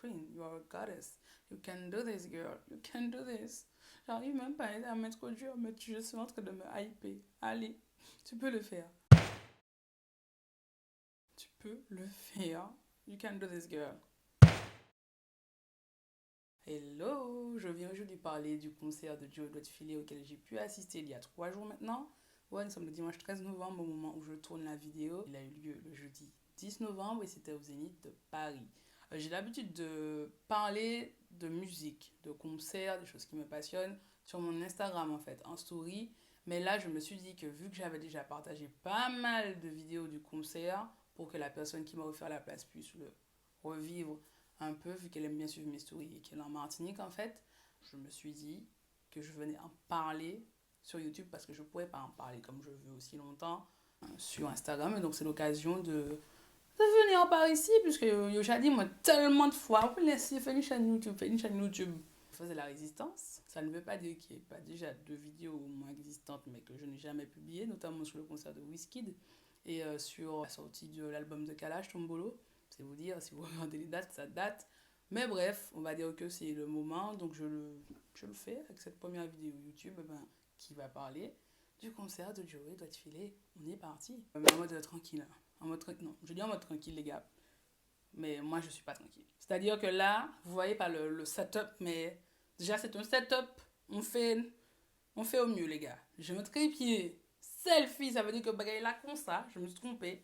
queen, you are a goddess. You can do this, girl. You can do this. J'arrive même pas à m'introduire, mais je suis en train de me hyper. Allez, tu peux le faire. Tu peux le faire. You can do this, girl. Hello, je viens aujourd'hui parler du concert de Joey Doit Filer auquel j'ai pu assister il y a 3 jours maintenant. Ouais, nous sommes le dimanche 13 novembre au moment où je tourne la vidéo. Il a eu lieu le jeudi 10 novembre et c'était au Zénith de Paris. J'ai l'habitude de parler de musique, de concerts, des choses qui me passionnent sur mon Instagram en fait, en story. Mais là, je me suis dit que vu que j'avais déjà partagé pas mal de vidéos du concert pour que la personne qui m'a offert la place puisse le revivre un peu, vu qu'elle aime bien suivre mes stories et qu'elle est en Martinique en fait, je me suis dit que je venais en parler sur YouTube parce que je ne pourrais pas en parler comme je veux aussi longtemps sur Instagram. Et donc c'est l'occasion de venir par ici, puisque j'ai dit moi tellement de fois, vous laissez faire une chaîne YouTube, Je faisais la résistance. Ça ne veut pas dire qu'il n'y ait pas déjà 2 vidéos au moins existantes, mais que je n'ai jamais publiées, notamment sur le concert de Wizkid et sur la sortie de l'album de Kalash, Tombolo. C'est vous dire, si vous regardez les dates, ça date. Mais bref, on va dire que c'est le moment, donc je le fais avec cette première vidéo YouTube qui va parler du concert de Joey Doit Filer. On est parti. Mais en mode tranquille. Non, je dis en mode tranquille, les gars. Mais moi, je suis pas tranquille. C'est-à-dire que là, vous voyez pas le setup, mais déjà, c'est un setup. On fait au mieux, les gars. Je me trépied. Selfie, ça veut dire que bagaille là comme ça. Je me suis trompée.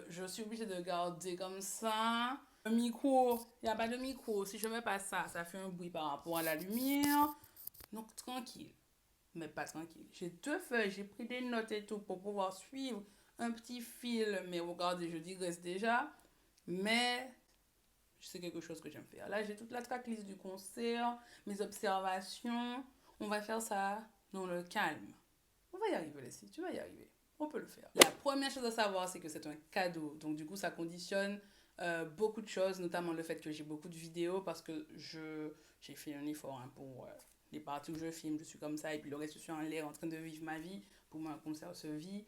Je suis obligée de garder comme ça. Le micro, il n'y a pas de micro. Si je ne mets pas ça, ça fait un bruit par rapport à la lumière. Donc, tranquille. Mais pas tranquille. J'ai 2 feuilles, j'ai pris des notes et tout pour pouvoir suivre un petit fil. Mais regardez, je digresse déjà. Mais c'est quelque chose que j'aime faire. Là, j'ai toute la tracklist du concert, mes observations. On va faire ça dans le calme. On va y arriver, Leslie. Tu vas y arriver. On peut le faire. La première chose à savoir, c'est que c'est un cadeau. Donc, du coup, ça conditionne beaucoup de choses, notamment le fait que j'ai beaucoup de vidéos parce que j'ai fait un effort pour les parties où je filme. Je suis comme ça et puis le reste, je suis en l'air en train de vivre ma vie. Pour moi, un concert se vit.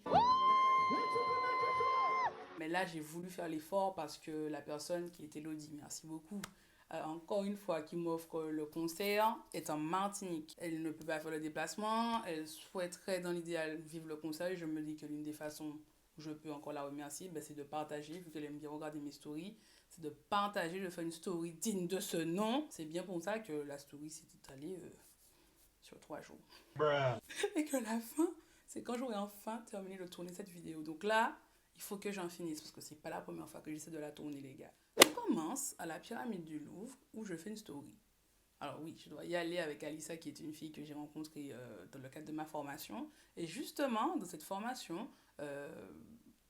Mais là, j'ai voulu faire l'effort parce que la personne qui est Elodie, merci beaucoup, encore une fois, qui m'offre le concert, est en Martinique. Elle ne peut pas faire le déplacement, elle souhaiterait dans l'idéal vivre le concert. Et je me dis que l'une des façons où je peux encore la remercier, c'est de partager, vu qu'elle aime bien regarder mes stories, c'est de partager, de faire une story digne de ce nom. C'est bien pour ça que la story s'est étalée sur 3 jours. Et que la fin, c'est quand j'aurai enfin terminé de tourner cette vidéo. Donc là, il faut que j'en finisse parce que c'est pas la première fois que j'essaie de la tourner, les gars. On commence à la pyramide du Louvre où je fais une story. Alors oui, je dois y aller avec Alissa qui est une fille que j'ai rencontrée dans le cadre de ma formation. Et justement, dans cette formation,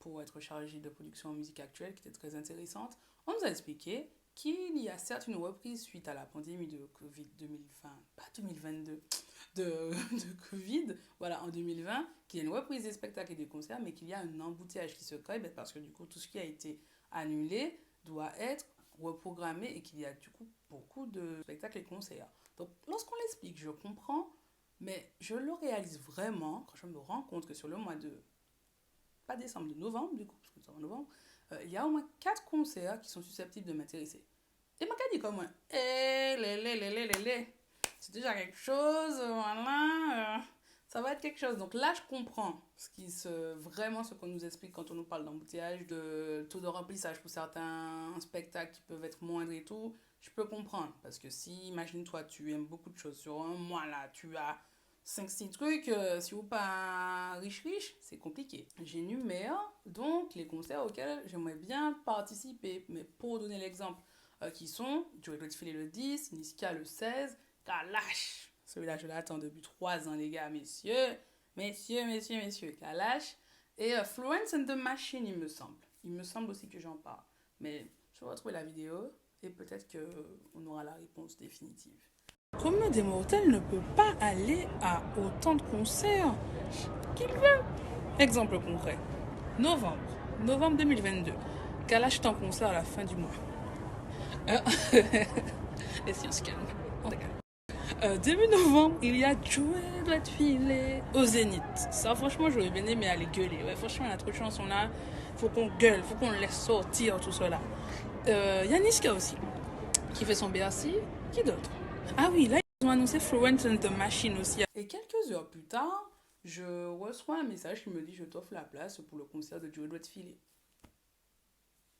pour être chargée de production en musique actuelle, qui était très intéressante, on nous a expliqué qu'il y a certes une reprise suite à la pandémie de Covid 2020, pas 2022, de Covid, voilà, en 2020, qu'il y a une reprise des spectacles et des concerts, mais qu'il y a un embouteillage qui se crée, parce que du coup, tout ce qui a été annulé doit être reprogrammé et qu'il y a du coup beaucoup de spectacles et concerts. Donc, lorsqu'on l'explique, je comprends, mais je le réalise vraiment quand je me rends compte que sur le mois de, pas décembre, de novembre, du coup, parce que nous sommes en novembre, il y a au moins 4 concerts qui sont susceptibles de m'intéresser. Et ma dit comme moi, c'est déjà quelque chose, voilà, ça va être quelque chose. Donc là, je comprends vraiment ce qu'on nous explique quand on nous parle d'embouteillage, de taux de remplissage pour certains spectacles qui peuvent être moindres et tout. Je peux comprendre, parce que si, imagine-toi, tu aimes beaucoup de choses sur un mois, là, tu as 5-6 trucs, si vous pas riche, c'est compliqué. J'énumère donc les concerts auxquels j'aimerais bien participer, mais pour donner l'exemple, qui sont Joey Doit Filer le 10, Niska le 16, Kalash. Celui-là, je l'attends depuis 3 ans, les gars, messieurs. Kalash. Et Florence and the Machine, il me semble. Il me semble aussi que j'en parle. Mais je vais retrouver la vidéo et peut-être qu'on aura la réponse définitive. Comment des mortels ne peut pas aller à autant de concerts qu'il veut? Exemple concret. Novembre 2022. Kalash est en concert à la fin du mois. Et si on se calme, on se calme. Début novembre, il y a Joey Doit Filer au Zénith. Ça, franchement, j'aurais bien aimé aller gueuler. Ouais, franchement, il y a trop de chansons là. Faut qu'on gueule, faut qu'on laisse sortir tout cela. Il y a Niska aussi. qui fait son Bercy. Qui d'autre? Ah oui, là, ils ont annoncé Florence and the Machine aussi. Et quelques heures plus tard, je reçois un message qui me dit je t'offre la place pour le concert de Joe doit te filer.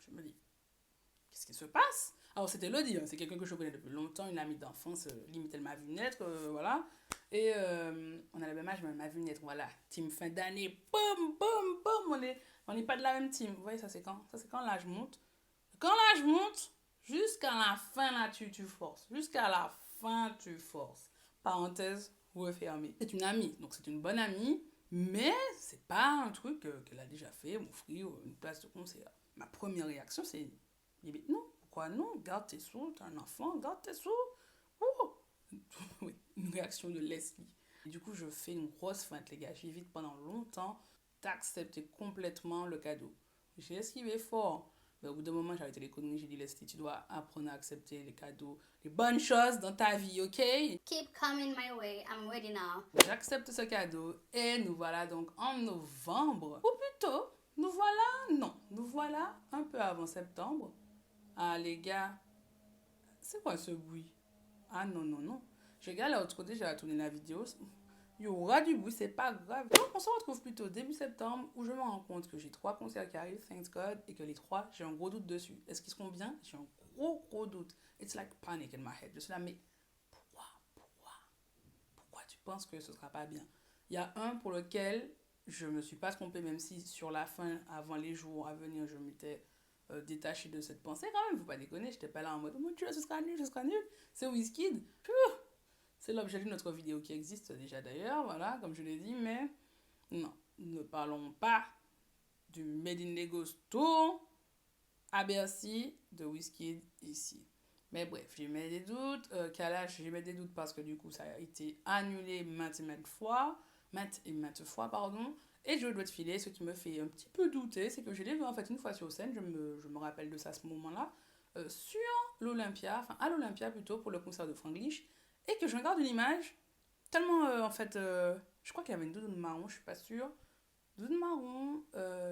Je me dis, qu'est-ce qui se passe? Alors c'était Lodi, hein, c'est quelqu'un que je connais depuis longtemps, une amie d'enfance, limite elle m'a vu naître, voilà. Et on a le même âge, mais elle m'a vu naître, voilà. Team fin d'année, boum, boum, boum, on n'est pas de la même team. Vous voyez, ça c'est quand? Ça c'est quand l'âge monte. Quand l'âge monte, jusqu'à la fin là tu forces. Jusqu'à la fin tu forces. Parenthèse refermée. C'est une amie, donc c'est une bonne amie, mais c'est pas un truc qu'elle a déjà fait, m'offrir une place de concert. Ma première réaction c'est, non, pourquoi non? Garde tes sous, t'es un enfant, garde tes sous. Oh. Oui, une réaction de Leslie. Et du coup, je fais une grosse feinte, les gars. J'évite pendant longtemps d'accepter complètement le cadeau. J'ai esquivé fort. Mais au bout d'un moment, j'ai arrêté les conneries. J'ai dit, Leslie, tu dois apprendre à accepter les cadeaux, les bonnes choses dans ta vie, ok? Keep coming my way. I'm ready now. J'accepte ce cadeau et nous voilà donc en novembre. Ou plutôt, nous voilà un peu avant septembre. Ah, les gars, c'est quoi ce bruit? Ah non, non, non. Je regarde l'autre côté, j'ai tourné la vidéo. Il y aura du bruit, c'est pas grave. Donc, on se retrouve plutôt début septembre où je me rends compte que j'ai 3 concerts qui arrivent, thanks God, et que les 3, j'ai un gros doute dessus. Est-ce qu'ils seront bien? J'ai un gros doute. It's like panic in my head. Je suis là, mais pourquoi tu penses que ce sera pas bien? Il y a un pour lequel je me suis pas trompée, même si sur la fin, avant les jours à venir, je m'étais détachée de cette pensée quand même. Faut pas déconner, j'étais pas là en mode, oh mon Dieu, ce sera nul, ce sera nul. C'est Wizkid. C'est l'objet d'une autre vidéo qui existe déjà d'ailleurs, voilà, comme je l'ai dit, mais non, ne parlons pas du Made in Lagos Tour à Bercy de Wizkid ici. Mais bref, j'ai mis des doutes. Kalash, j'ai mis des doutes parce que du coup, ça a été annulé maintes et maintes fois, pardon. Et je dois te filer, ce qui me fait un petit peu douter, c'est que je l'ai vu en fait une fois sur scène, je me rappelle de ça à ce moment-là, sur l'Olympia, enfin à l'Olympia plutôt, pour le concert de Franglish, et que je regarde une image, tellement en fait, je crois qu'il y avait une doudoune marron, je suis pas sûre. Doudoune marron,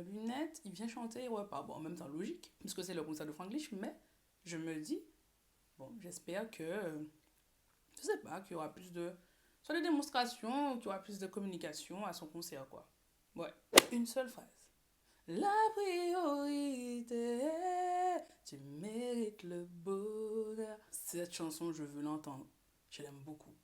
lunettes, il vient chanter, ouais, pas bon, en même temps logique, puisque c'est le concert de Franglish, mais je me dis, bon, j'espère que, je sais pas, qu'il y aura plus de, soit des démonstrations, ou qu'il y aura plus de communication à son concert, quoi. Ouais, une seule phrase. La priorité, tu mérites le bonheur. Cette chanson, je veux l'entendre. Je l'aime beaucoup.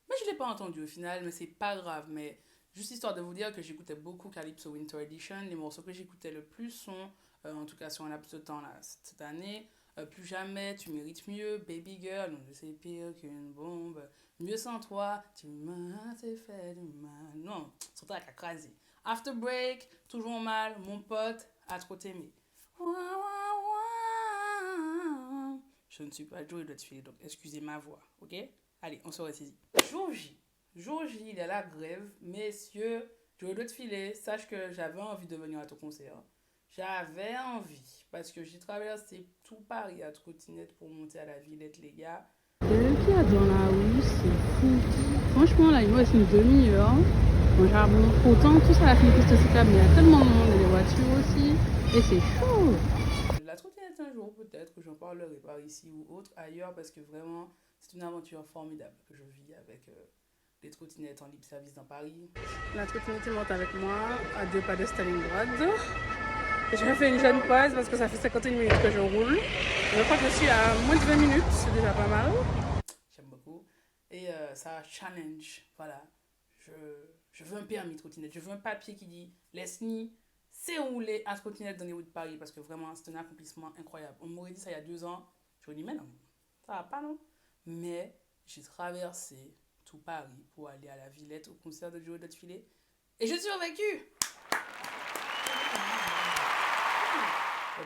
Mais je ne l'ai pas entendue au final, mais c'est pas grave. Mais juste histoire de vous dire que j'écoutais beaucoup Calypso Winter Edition. Les morceaux que j'écoutais le plus sont, en tout cas sur un laps de temps là, cette année, Plus jamais, Tu mérites mieux, Baby Girl, non, c'est pire qu'une bombe. Mieux sans toi, tu m'as fait du mal. Non, c'est un truc à craser. After Break, Toujours mal, Mon pote, A trop t'aimer. Je ne suis pas Joe Lotfield, donc excusez ma voix, ok? Allez, on se ressaisit. Jour J. Jour J, il est à la grève. Messieurs, Joe Lotfield, sache que j'avais envie de venir à ton concert. J'avais envie, parce que j'ai traversé tout Paris à trottinette pour monter à la Villette, les gars. Qui a dans la rue, c'est fou. Franchement, là, il me reste une demi-heure. Bon, j'avoue, pourtant, tout ça, la file piste cyclable, mais il y a tellement de monde et les voitures aussi. Et c'est chaud. La trottinette, un jour, peut-être que j'en parlerai par ici ou autre, ailleurs, parce que vraiment, c'est une aventure formidable que je vis avec les trottinettes en libre service dans Paris. La trottinette monte avec moi à 2 pas de Stalingrad. Et je fais une jeune pause parce que ça fait 51 minutes que je roule. Je crois que je suis à moins de 20 minutes, c'est déjà pas mal. J'aime beaucoup. Et ça challenge, voilà. Je veux un permis de trottinette. Je veux un papier qui dit Leslie, c'est rouler à trottinette dans les rues de Paris parce que vraiment, c'est un accomplissement incroyable. On m'aurait dit ça il y a 2 ans. Je me dis, mais non, ça va pas, non? Mais j'ai traversé tout Paris pour aller à la Villette au concert de Joe Lotfilet. Et j'ai survécu!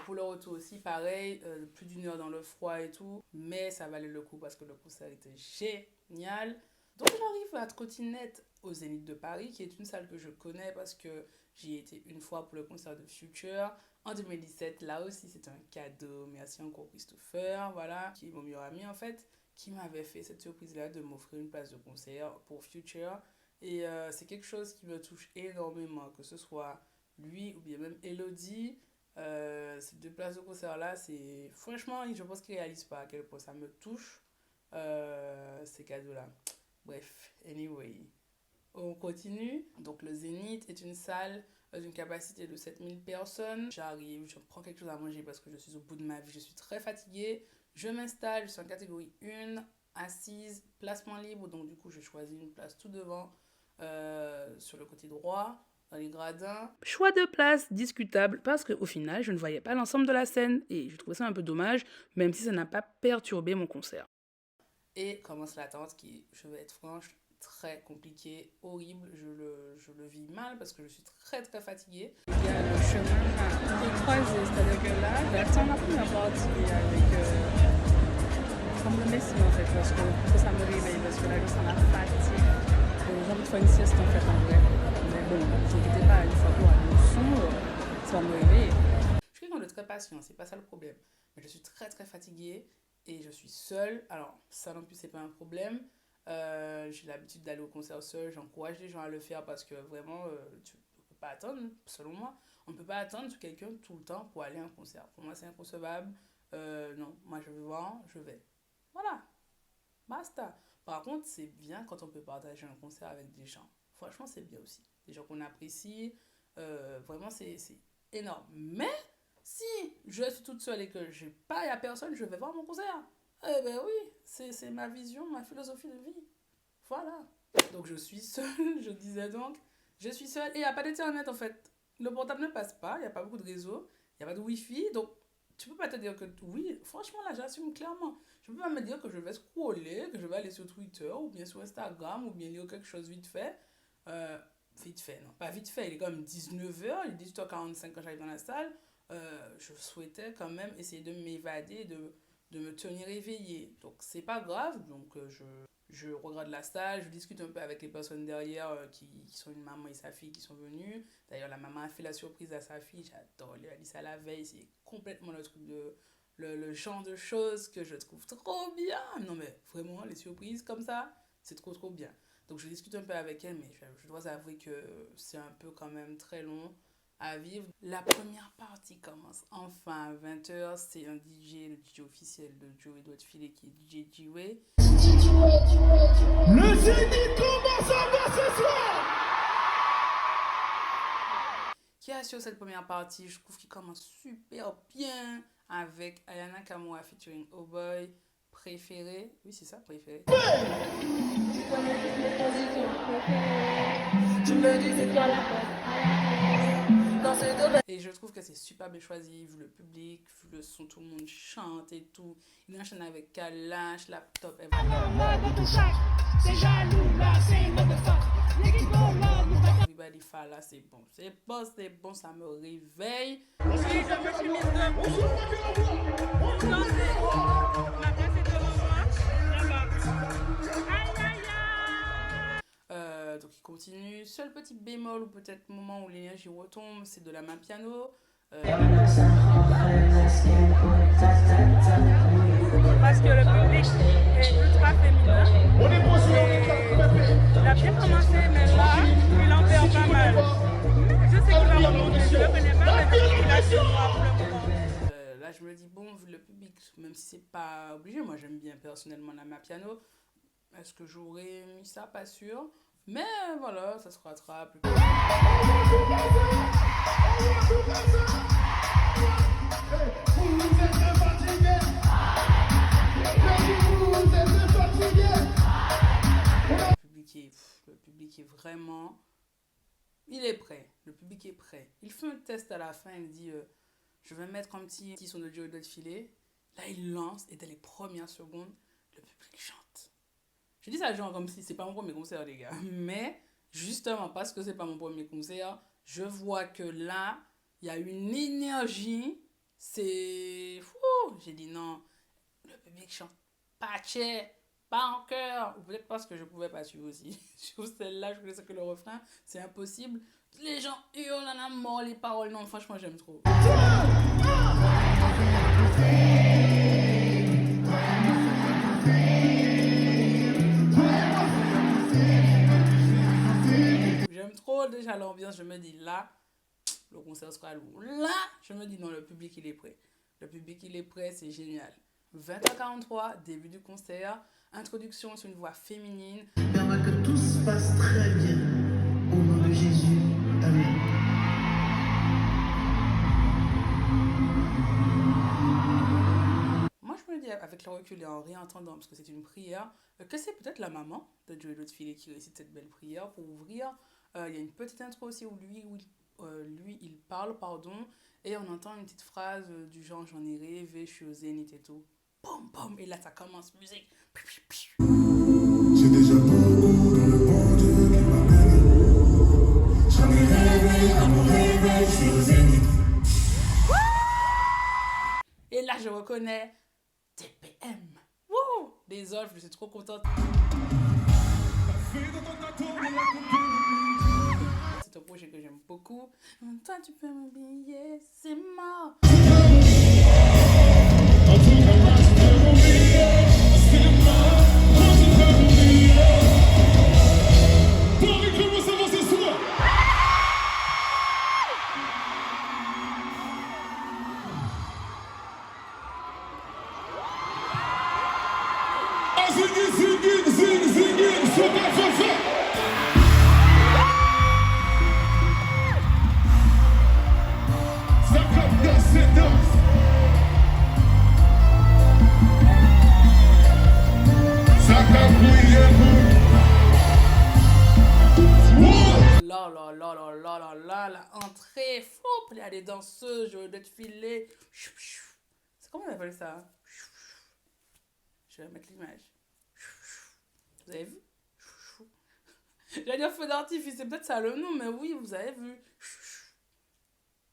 Pour le retour aussi, pareil, plus d'1 heure dans le froid et tout, mais ça valait le coup parce que le concert était génial. Donc j'arrive à trottinette au Zénith de Paris, qui est une salle que je connais parce que j'y ai été une fois pour le concert de Future en 2017. Là aussi, c'est un cadeau. Merci encore Christopher, voilà, qui est mon meilleur ami en fait, qui m'avait fait cette surprise-là de m'offrir une place de concert pour Future. Et c'est quelque chose qui me touche énormément, que ce soit lui ou bien même Elodie. Ces 2 places de concert là, c'est franchement, je pense qu'ils réalisent pas à quel point ça me touche, ces cadeaux là. Bref, anyway, on continue. Donc le Zénith est une salle d'une capacité de 7000 personnes. J'arrive, je prends quelque chose à manger parce que je suis au bout de ma vie, je suis très fatiguée. Je m'installe, je suis en catégorie 1, assise, placement libre. Donc du coup, je choisis une place tout devant, sur le côté droit, dans les gradins. Choix de place discutable parce qu'au final, je ne voyais pas l'ensemble de la scène et je trouvais ça un peu dommage, même si ça n'a pas perturbé mon concert. Et commence l'attente qui, je vais être franche, très compliqué, horrible. Je le vis mal parce que je suis très très fatiguée. Il y a le chemin à croiser, c'est-à-dire que là, j'attends la première partie avec comme le Messie en fait, parce que ça me réveille, parce que là je sens la fatigue. J'ai envie de faire une sieste en fait en vrai. Mais bon, ne vous inquiétez pas, une fois pour aller au son, ça va me réveiller. Je suis quelqu'un de très patient, c'est pas ça le problème. Mais je suis très très fatiguée et je suis seule. Alors ça non plus c'est pas un problème. J'ai l'habitude d'aller au concert seul, j'encourage les gens à le faire parce que vraiment, tu ne peux pas attendre, selon moi, on ne peut pas attendre sur quelqu'un tout le temps pour aller à un concert. Pour moi, c'est inconcevable. Non, moi je veux voir, je vais. Voilà, basta. Par contre, c'est bien quand on peut partager un concert avec des gens. Franchement, c'est bien aussi. Des gens qu'on apprécie, vraiment, c'est énorme. Mais si je suis toute seule et que il n'y a personne, je vais voir mon concert. Eh ben oui, c'est ma vision, ma philosophie de vie. Voilà. Donc je suis seule, je disais donc, je suis seule et il n'y a pas d'internet en fait. Le portable ne passe pas, il n'y a pas beaucoup de réseau, il n'y a pas de wifi, donc tu peux pas te dire que oui, franchement là j'assume clairement. Je peux pas me dire que je vais scroller, que je vais aller sur Twitter ou bien sur Instagram ou bien lire quelque chose vite fait. Vite fait, non, pas vite fait, il est comme 19h, il est 18h45 quand j'arrive dans la salle. Je souhaitais quand même essayer de m'évader, de me tenir éveillée. Donc c'est pas grave, donc je regarde la salle, je discute un peu avec les personnes derrière qui sont une maman et sa fille qui sont venues. D'ailleurs la maman a fait la surprise à sa fille, j'adore, elle a dit ça la veille, c'est complètement le truc de le genre de choses que je trouve trop bien. Non mais vraiment les surprises comme ça, c'est trop bien. Donc je discute un peu avec elle, mais je dois avouer que c'est un peu quand même très long à vivre. La première partie commence enfin à 20h. C'est un DJ, le DJ officiel de Joey doit filer qui est DJ G-Way. Le Zénith commence en bas ce soir! Qui assure cette première partie, je trouve qu'il commence super bien avec Ayana Kamura featuring Oh Boy. Préféré, oui c'est ça, préféré. Et je trouve que c'est super bien choisi, vu le public, vu le son, tout le monde chante et tout. Il enchaîne avec Kalash, Laptop, Everybody Fala, c'est bon, ça me réveille. Donc il continue. Seul petit bémol ou peut-être moment où l'énergie retombe, c'est de la main piano. Parce que le public est ultra féminin. Il a bien commencé, mais là, il en perd pas mal. Je sais qu'il va remonter, je le connais pas, mais il a su voir pour le moment. Là, je me dis, bon, vu le public, même si c'est pas obligé, moi j'aime bien personnellement la main piano. Est-ce que j'aurais mis ça? Pas sûr. Mais voilà, ça se rattrape. Le public est vraiment... Il est prêt. Le public est prêt. Il fait un test à la fin. Il dit, je vais mettre un petit son de Joey doit filer. Là, il lance et dès les premières secondes, le public chante. Je dis ça genre comme si c'est pas mon premier concert, les gars. Mais justement, parce que c'est pas mon premier concert, je vois que là, il y a une énergie. C'est fou. J'ai dit non, le public chante pas tché, pas en chœur. Ou peut-être parce que je pouvais pas suivre aussi. Sur celle-là, je connaissais que le refrain. C'est impossible. Les gens hurlent en a mort les paroles. Non, franchement, j'aime trop. J'aime trop déjà l'ambiance, je me dis là, le concert sera lourd. Là, je me dis non, le public il est prêt. Le public il est prêt, c'est génial. 20h43, début du concert, introduction sur une voix féminine. Permet que tout se passe très bien. Au nom de Jésus, Amen. Moi, je me dis, avec le recul et en réentendant, parce que c'est une prière, que c'est peut-être la maman de Joey Lotfilet qui récite cette belle prière pour ouvrir. Il y a une petite intro aussi où lui il parle, pardon, et on entend une petite phrase du genre j'en ai rêvé, je suis au zénith et tout. Pom pom, et là ça commence, musique. J'ai déjà beaucoup dans le bon Dieu qui m'appelle. J'en ai rêvé, à mon réveil, je suis au zénith. Et là je reconnais TPM. Wouh! Des offres, je suis trop contente. C'est un projet que j'aime beaucoup. Toi tu peux m'oublier, c'est mort. La entrée, fou, il y a des danseuses, je vais te filer. C'est comment on appelle ça? Je vais mettre l'image. Vous avez vu? J'allais dire feu d'artifice, c'est peut-être ça le nom, mais oui, vous avez vu.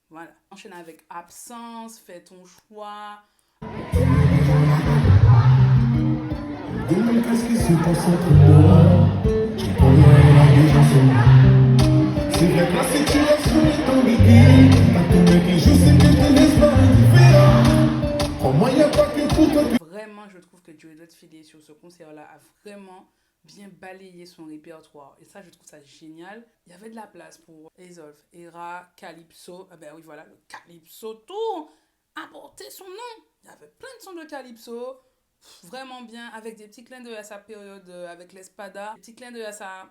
Voilà. Enchaîne avec absence, fais ton choix. Dis-moi qu'est-ce qui se passe entre nous? J'ai pas l'air là déjà c'est. C'est vrai que la situation est ambiguë. T'as tout mec et je sais que je te laisse pas indifférent. Pour moi, y a pas que pour toi. Vraiment, je trouve que Joey Lotfilet sur ce concert-là a vraiment bien balayé son répertoire. Et ça, je trouve ça génial. Il y avait de la place pour Ezolf, Era, Calypso. Ah ben oui, voilà, le Calypso, tout a porté son nom. Il y avait plein de sons de Calypso. Vraiment bien, avec des petits clins d'œil à sa période avec l'Espada. Des petits clins d'œil à sa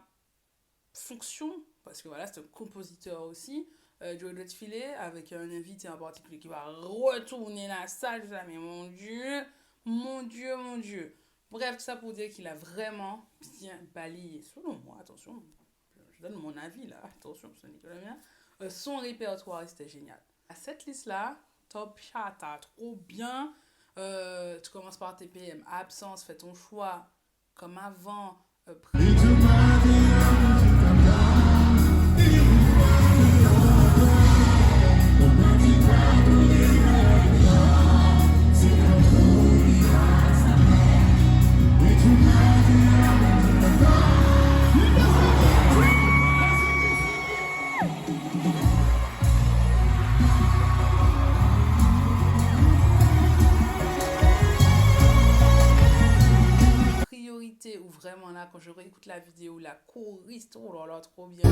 fonction, parce que voilà, c'est un compositeur aussi. Joey Lotfilet, avec un invité en particulier qui va retourner la salle. Je dis, mais mon Dieu, mon Dieu, mon Dieu. Bref, tout ça pour dire qu'il a vraiment bien balayé, selon moi, attention, je donne mon avis là, attention, ce n'est que le mien, son répertoire, c'était génial. À cette liste-là, top chata, trop bien. Tu commences par TPM, absence, fais ton choix, comme avant, priorité, ou vraiment là, quand je réécoute la vidéo, la choriste, oh là là, trop bien.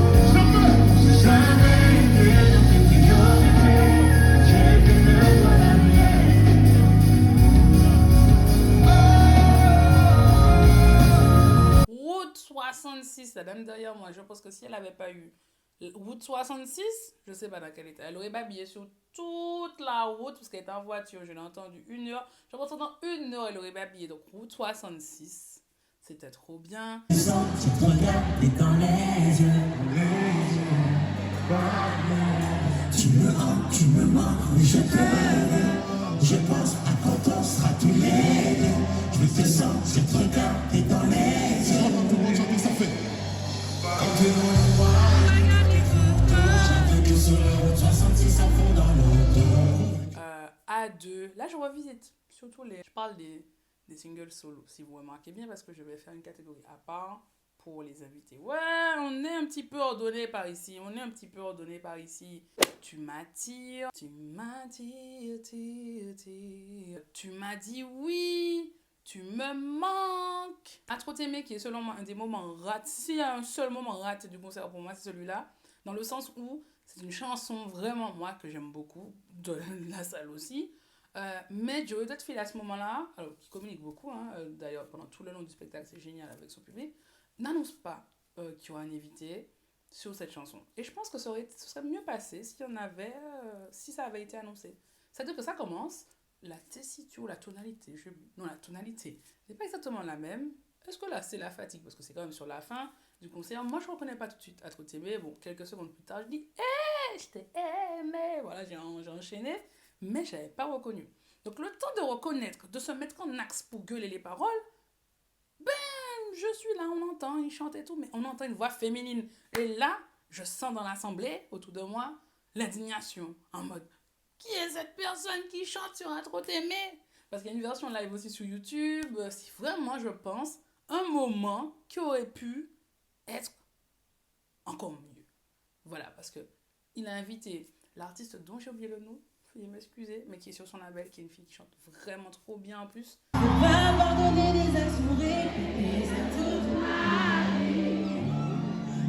Route 66, la dame derrière moi, je pense que si elle n'avait pas eu Route 66, je sais pas dans quel état, elle aurait babillé sur toute la route, parce qu'elle était en voiture, je l'ai entendu 1 heure. Je pense que dans 1 heure, elle aurait babillé. Donc, Route 66, c'était trop bien. Je sens que tu te regardes dans les yeux. Tu me hantes, tu me mens, mais je te veux. Je pense à quand on sera tous les deux. Je te sens, je te regarde dans les yeux. Tout le monde chante, ça fait. Quand tu me vois, j'entends que sur le route 66 à fond dans l'auto. A2, là je revisite surtout je parle des singles solo, si vous remarquez bien, parce que je vais faire une catégorie à part pour les invités. Ouais, on est un petit peu ordonné par ici, Tu m'attires, tu m'attires, tu m'as dit oui, tu me manques. À trop t'aimer, qui est selon moi un des moments ratés. S'il y a un seul moment raté du concert pour moi, c'est celui-là, dans le sens où C'est une chanson vraiment, moi, que j'aime beaucoup, de la salle aussi. Mais Joey Dotfield, à ce moment-là, alors qui communique beaucoup, hein, d'ailleurs pendant tout le long du spectacle, c'est génial avec son public, n'annonce pas qu'il y aura un invité sur cette chanson. Et je pense que ça serait mieux passé si ça avait été annoncé. C'est-à-dire que ça commence, la tessiture, la tonalité, la tonalité n'est pas exactement la même. Est-ce que là, c'est la fatigue? Parce que c'est quand même sur la fin du concert. Moi, je ne reconnais pas tout de suite à trop t'aimer. Bon, quelques secondes plus tard, je dis « je t'ai aimé !» Voilà, j'ai enchaîné, mais je n'avais pas reconnu. Donc, le temps de reconnaître, de se mettre en axe pour gueuler les paroles, je suis là, on entend, il chante et tout, mais on entend une voix féminine. Et là, je sens dans l'assemblée, autour de moi, l'indignation, en mode « Qui est cette personne qui chante sur un trop aimé ?» Parce qu'il y a une version live aussi sur YouTube. C'est vraiment, je pense, un moment qui aurait pu être encore mieux. Voilà, parce qu'il a invité l'artiste dont j'ai oublié le nom, veuillez m'excuser, mais qui est sur son label, qui est une fille qui chante vraiment trop bien en plus. On va abandonner les actions répétées à toute ma vie.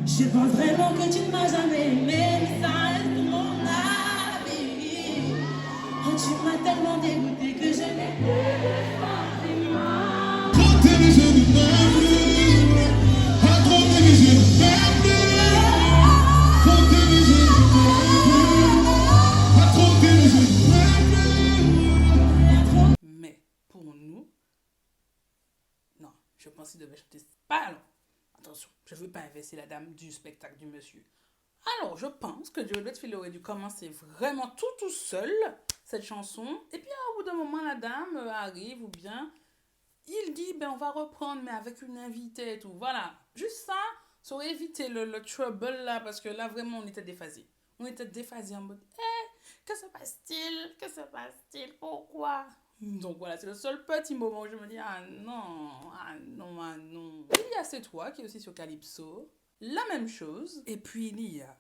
Je pense vraiment que tu ne m'as jamais aimé, mais ça reste mon avis. Oh, tu m'as tellement dégoûté que je n'ai plus de sentiments. Protéger du peuple, à protéger du peuple, protéger du peuple, à protéger du peuple. Mais pour nous, non, je pense qu'il devait chanter pas long. Attention, je ne veux pas inverser la dame du spectacle du monsieur. Alors, je pense que Joey Dotfield aurait dû commencer vraiment tout seul, cette chanson. Et puis, au bout d'un moment, la dame arrive ou bien il dit, on va reprendre, mais avec une invitée et tout. Voilà, juste ça aurait évité le trouble là, parce que là, vraiment, on était déphasés. On était déphasés en mode, que se passe-t-il? Que se passe-t-il? Pourquoi? Donc voilà, c'est le seul petit moment où je me dis, ah non. Il y a C'est Toi qui est aussi sur Calypso, la même chose. Et puis il y a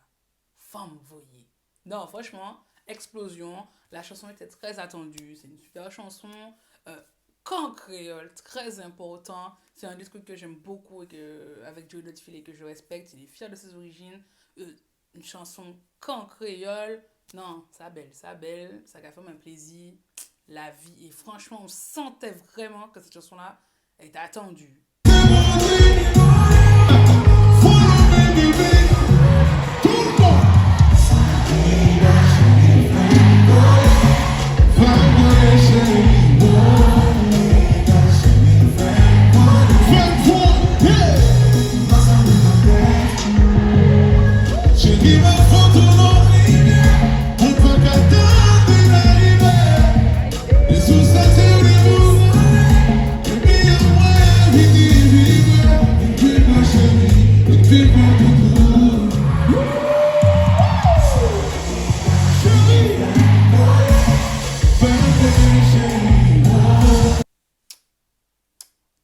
Femme Voyée. Non, franchement, explosion. La chanson était très attendue, c'est une super chanson. Camp créole, très important. C'est un des trucs que j'aime beaucoup avec Joey Dotfield et que je respecte. Il est fier de ses origines. Une chanson camp créole. Non, ça belle, ça a fait un plaisir. La vie. Et franchement, on sentait vraiment que cette chanson-là était attendue.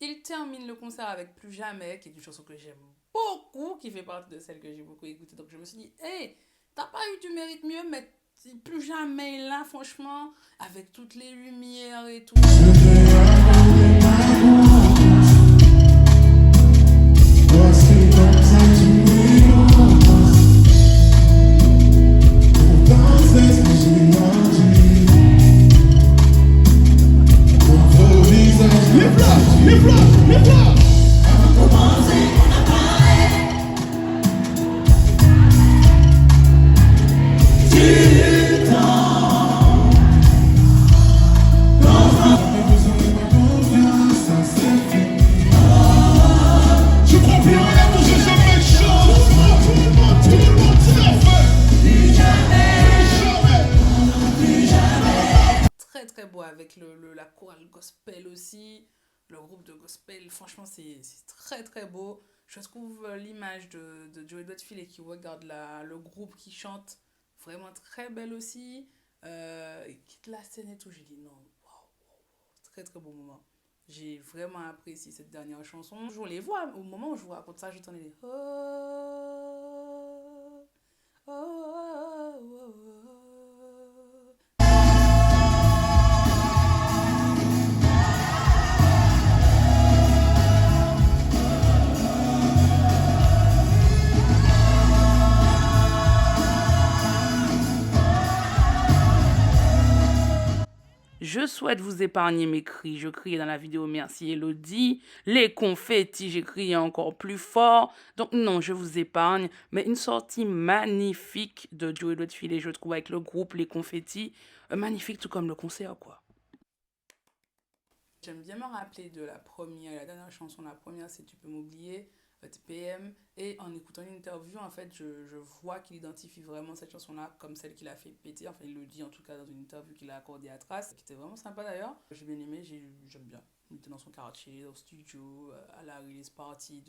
Il termine le concert avec Plus Jamais, qui est une chanson que j'aime beaucoup, qui fait partie de celles que j'ai beaucoup écoutées. Donc je me suis dit, t'as pas eu du mérite mieux, mais Plus Jamais là, franchement, avec toutes les lumières et tout. Très beau avec la chorale gospel aussi, le groupe de gospel, franchement c'est très très beau. Je trouve l'image de Joey Dotfield et qui regarde le groupe qui chante vraiment très belle aussi. Il quitte la scène et tout, j'ai dit non, wow, très très beau moment. J'ai vraiment apprécié cette dernière chanson. Je les vois, au moment où je vous raconte ça, j'entendais des Je souhaite vous épargner mes cris. Je criais dans la vidéo merci Elodie. Les confettis, j'ai crié encore plus fort. Donc non, je vous épargne. Mais une sortie magnifique de Joey Filet, je trouve, avec le groupe Les Confettis. Magnifique, tout comme le concert, quoi. J'aime bien me rappeler de la première, la dernière chanson. La première, c'est Tu peux m'oublier, TPM. Et en écoutant une interview, en fait, je vois qu'il identifie vraiment cette chanson-là comme celle qu'il a fait péter. Enfin, il le dit en tout cas dans une interview qu'il a accordée à Trace, qui était vraiment sympa d'ailleurs. J'ai bien aimé, j'aime bien. Il était dans son quartier, au studio, à la release party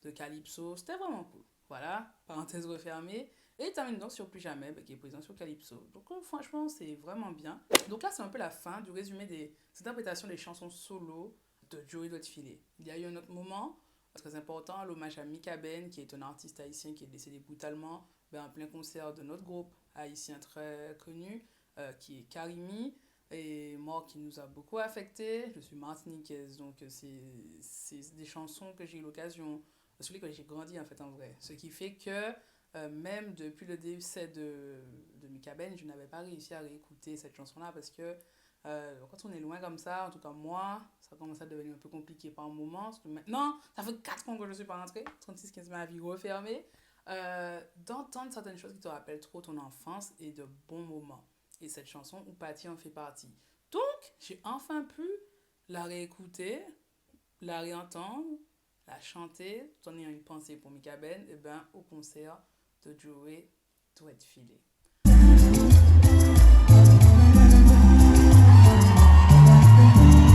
de Calypso. C'était vraiment cool. Voilà, parenthèse refermée. Et il termine donc sur Plus Jamais, qui est présent sur Calypso. Donc franchement, c'est vraiment bien. Donc là, c'est un peu la fin du résumé des interprétations des chansons solo de Joey Filet. Il y a eu un autre moment très important, l'hommage à Mika Ben, qui est un artiste haïtien qui est décédé brutalement en plein concert de notre groupe haïtien très connu, qui est Karimi, et mort qui nous a beaucoup affectés. Je suis martiniquaise, donc c'est des chansons que j'ai eu l'occasion, sur lesquelles j'ai grandi en fait en vrai. Ce qui fait que même depuis le décès de Mika Ben, je n'avais pas réussi à réécouter cette chanson-là parce que quand on est loin comme ça, en tout cas moi, ça commence à devenir un peu compliqué par moment. Parce que maintenant, ça fait 4 ans que je ne suis pas rentrée, 36-15 ma vie refermée, d'entendre certaines choses qui te rappellent trop ton enfance et de bons moments. Et cette chanson, Oupati en fait partie. Donc, j'ai enfin pu la réécouter, la réentendre, la chanter, tout en ayant une pensée pour Mika Ben, et au concert de Joey Filet.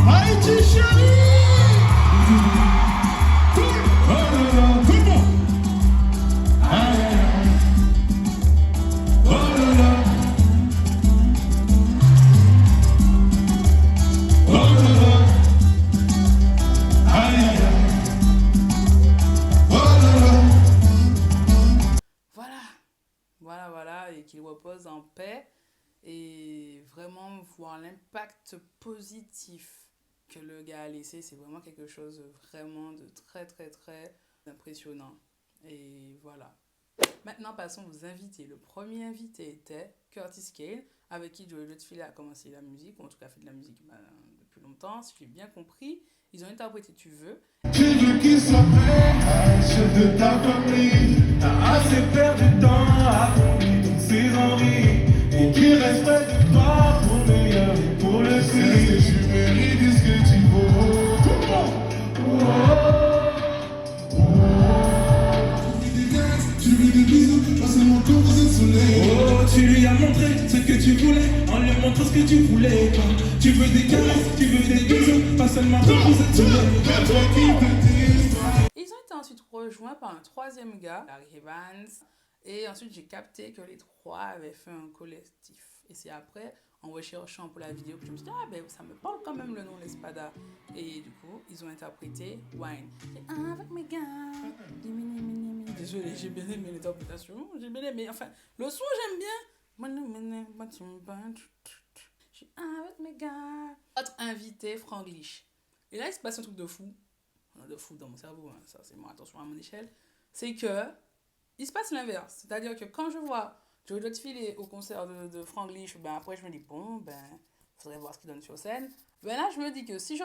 Haïti chérie. Voilà, et qu'il repose en paix et vraiment voir l'impact positif que le gars a laissé, c'est vraiment quelque chose vraiment de très très très impressionnant. Et voilà. Maintenant, passons aux invités. Le premier invité était Curtis Cale, avec qui Joey Filet a commencé la musique, ou en tout cas fait de la musique depuis longtemps, si j'ai bien compris. Ils ont interprété Tu veux. Tu veux qu'il soit prêt, chef de ta famille. T'as assez perdu de temps à accomplir toutes ses envies. Et qu'il reste près de toi pour le meilleur et pour le pire. Tu mérites ce que tu vaux. Tu veux des bisous, pas seulement quand vous êtes soleil. Oh, tu lui as montré ce que tu voulais, en lui montrant ce que tu voulais pas. Tu veux des caresses, tu veux des bisous, pas seulement quand vous êtes soleil. Ils ont été ensuite rejoints par un troisième gars, Larry Evans, et ensuite j'ai capté que les trois avaient fait un collectif. Et c'est après, en recherchant pour la vidéo, que je me suis dit, ça me parle quand même le nom L'Espada. Et du coup, ils ont interprété Wine. Avec mes gars. Désolée, j'ai bien aimé l'interprétation. J'ai bien aimé, enfin, le son j'aime bien. Je suis avec mes gars. Autre invité, Franglish. Et là, il se passe un truc de fou. De fou dans mon cerveau, hein. Ça c'est mon attention à mon échelle. C'est que, il se passe l'inverse. C'est-à-dire que quand je vois Joey Filet au concert de Franglish, après je me dis, faudrait voir ce qu'il donne sur scène. Là, je me dis que si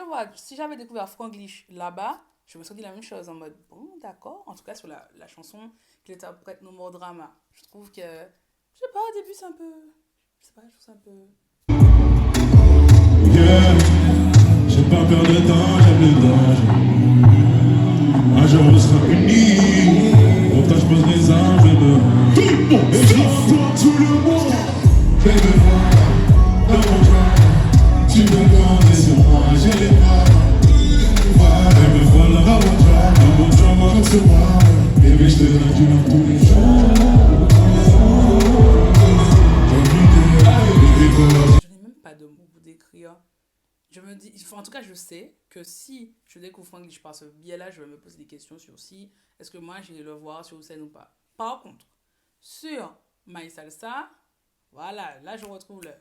j'avais découvert Franglish là-bas, je me serais dit la même chose, en mode, d'accord. En tout cas, sur la chanson qu'il interprète No More Drama. Je trouve que, je sais pas, au début, c'est un peu, je trouve ça un peu... Yeah, j'ai pas peur de temps, j'aime le danger. Un jour on sera unis. Pourtant je pose les armes, je me rends. Et j'y tout le monde. Fais me voir dans mon drame. Tu me comptes sur moi, j'ai les bras. Et me voilà dans mon drame, sur moi. Bébé, je te donne du love tous les jours. Je n'ai même pas de mots pour décrire. Je me dis, en tout cas, je sais que si je découvre Franglish par ce biais-là, je vais me poser des questions sur si est-ce que moi j'irai le voir sur scène ou pas. Par contre, sur My Salsa, voilà, là je retrouve le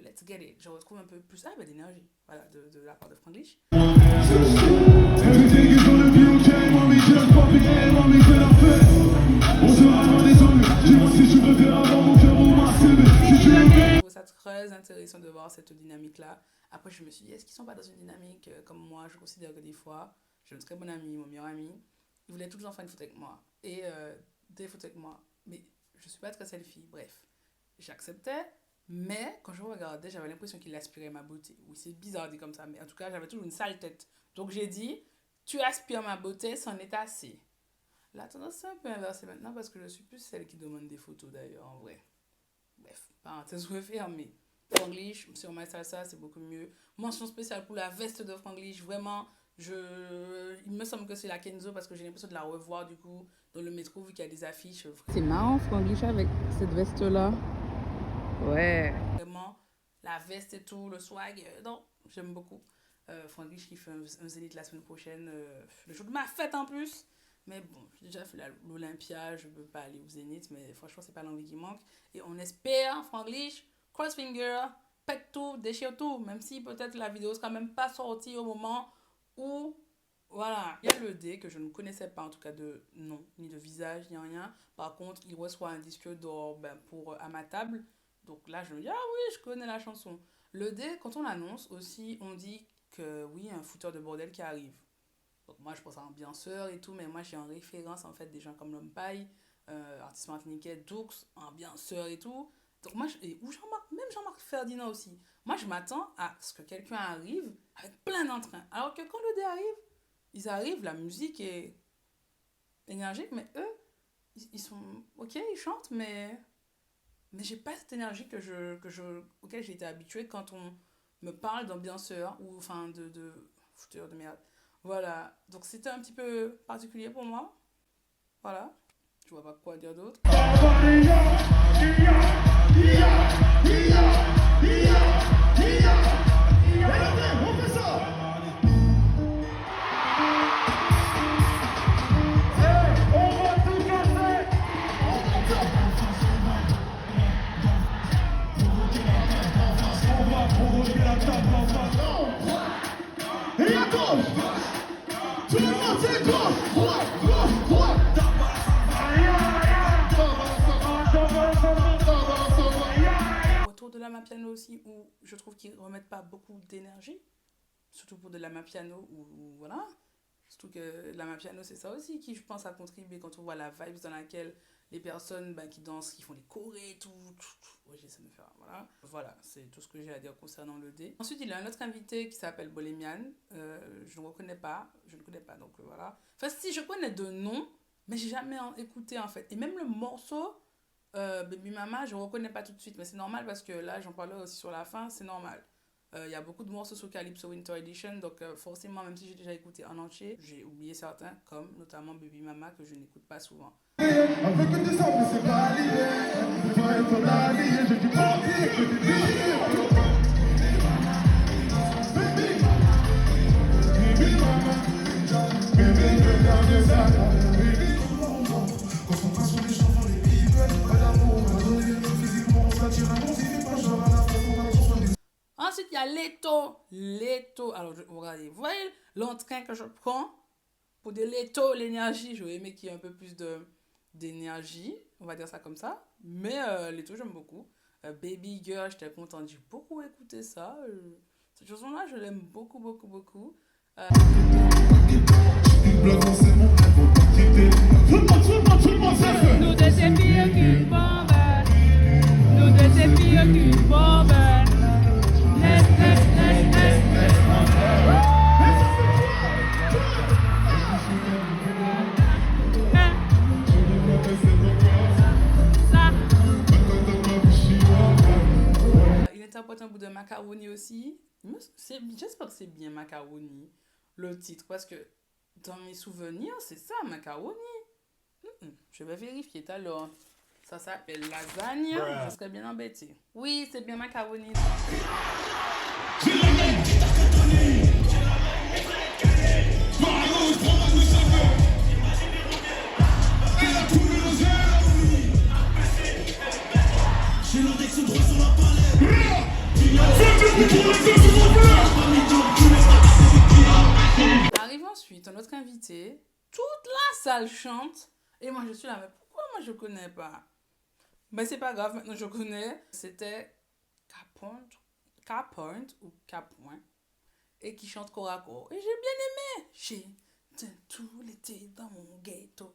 Let's Get It. Je retrouve un peu plus d'énergie, voilà, de la part de Franglish. Everything is gonna be okay, mommy, just pop it in, mommy, fais la fête. On sera dans des zones. Dis-moi si tu veux faire avant mon cœur ou ma CV. Si tu veux. Je trouve ça très intéressant de voir cette dynamique-là. Après, je me suis dit, est-ce qu'ils sont pas dans une dynamique comme moi? Je considère que des fois, j'ai un très bon ami, mon meilleur ami, il voulait toujours faire une photo avec moi. Et des photos avec moi. Mais je suis pas très selfie. Bref, j'acceptais. Mais quand je regardais, j'avais l'impression qu'il aspirait ma beauté. Oui, c'est bizarre dit comme ça, mais en tout cas, j'avais toujours une sale tête. Donc j'ai dit, tu aspires ma beauté, c'en est assez. La tendance est un peu inversée maintenant parce que je suis plus celle qui demande des photos d'ailleurs, en vrai. Bref, parenthèse refermée. Franglish sur My Salsa, c'est beaucoup mieux. Mention spéciale pour la veste de Franglish. Vraiment, il me semble que c'est la Kenzo parce que j'ai l'impression de la revoir du coup dans le métro vu qu'il y a des affiches. C'est marrant, Franglish avec cette veste-là. Ouais. Vraiment, la veste et tout, le swag, non, j'aime beaucoup. Franglish qui fait un zénith la semaine prochaine, le jour de ma fête en plus. Mais bon, j'ai déjà fait l'Olympia, je ne peux pas aller au zénith, mais franchement, c'est pas l'envie qui manque. Et on espère, Franglish, cross finger, pète tout, déchire tout, même si peut-être la vidéo sera même pas sortie au moment où, voilà. Il y a le D que je ne connaissais pas, en tout cas de nom, ni de visage, ni rien. Par contre, il reçoit un disque d'or pour À ma table. Donc là, je me dis, ah oui, je connais la chanson. Le D, quand on l'annonce aussi, on dit que oui, un fouteur de bordel qui arrive. Donc moi, je pense à Ambianceur et tout, mais moi, j'ai en référence, en fait, des gens comme L'Homme Paille, artiste martiniquais, Doux, Ambianceur et tout. Donc moi, ou Jean-Marc, même Jean-Marc Ferdinand aussi. Moi, je m'attends à ce que quelqu'un arrive avec plein d'entrain. Alors que quand le D arrive, ils arrivent, la musique est énergique, mais eux, ils sont... Ok, ils chantent, mais j'ai pas cette énergie auquel j'ai été habituée quand on me parle d'ambianceur ou enfin de fouteur de merde. Voilà, donc c'était un petit peu particulier pour moi. Voilà, je vois pas quoi dire d'autre. Et à gauche, tout le monde c'est gauche, droite. Autour de Lama Piano aussi, où je trouve qu'ils remettent pas beaucoup d'énergie, surtout pour de Lama Piano, ou voilà. Surtout que Lama Piano, c'est ça aussi qui, je pense, a contribué quand on voit la vibe dans laquelle les personnes qui dansent, qui font les chorés et tout. Ouais, ça me fait... Voilà, c'est tout ce que j'ai à dire concernant le D. Ensuite, il y a un autre invité qui s'appelle Bolémian. Je ne connais pas, donc voilà. Enfin, si, je connais de nom, mais j'ai jamais écouté en fait. Et même le morceau, Baby Mama, je ne reconnais pas tout de suite. Mais c'est normal parce que là, j'en parlerai aussi sur la fin, c'est normal. Il y a beaucoup de morceaux sur Calypso Winter Edition, donc forcément, même si j'ai déjà écouté en entier, j'ai oublié certains, comme notamment Baby Mama, que je n'écoute pas souvent. Avec une décembre, c'est pas l'hiver. Faut être là, je dis pas je dis baby mama, baby, regarde ça. Concentration des gens dans les people, pas d'amour, on va donner physiquement, on s'attire un bon physique, pas genre à la façon on a. Ensuite, il y a Leto. Alors, regardez, vous voyez l'entrain que je prends pour de Leto, l'énergie. J'aurais aimé qu'il y ait un peu plus d'énergie, on va dire ça comme ça. Mais Leto, j'aime beaucoup. Baby Girl, j'étais contente, j'ai beaucoup écouté ça. Cette chanson-là, je l'aime beaucoup. Nous deux c'est pire qu'une bombe. Nous deux c'est pire qu'une bombe. Il interprète un bout de Macaroni aussi. J'espère que c'est bien Macaroni, le titre, parce que dans mes souvenirs, c'est ça, Macaroni. Je vais vérifier tout à l'heure. Ça s'appelle Lasagne. Je serais bien embêté. Oui, c'est bien Macaroni. Arrive ensuite un autre invité. Toute la salle chante. Et moi, je suis là, mais pourquoi moi, je connais pas? Mais c'est pas grave, maintenant je connais. C'était K-Point ou K-Point. Et qui chante corps à corps. Et j'ai bien aimé. J'ai tout l'été dans mon ghetto.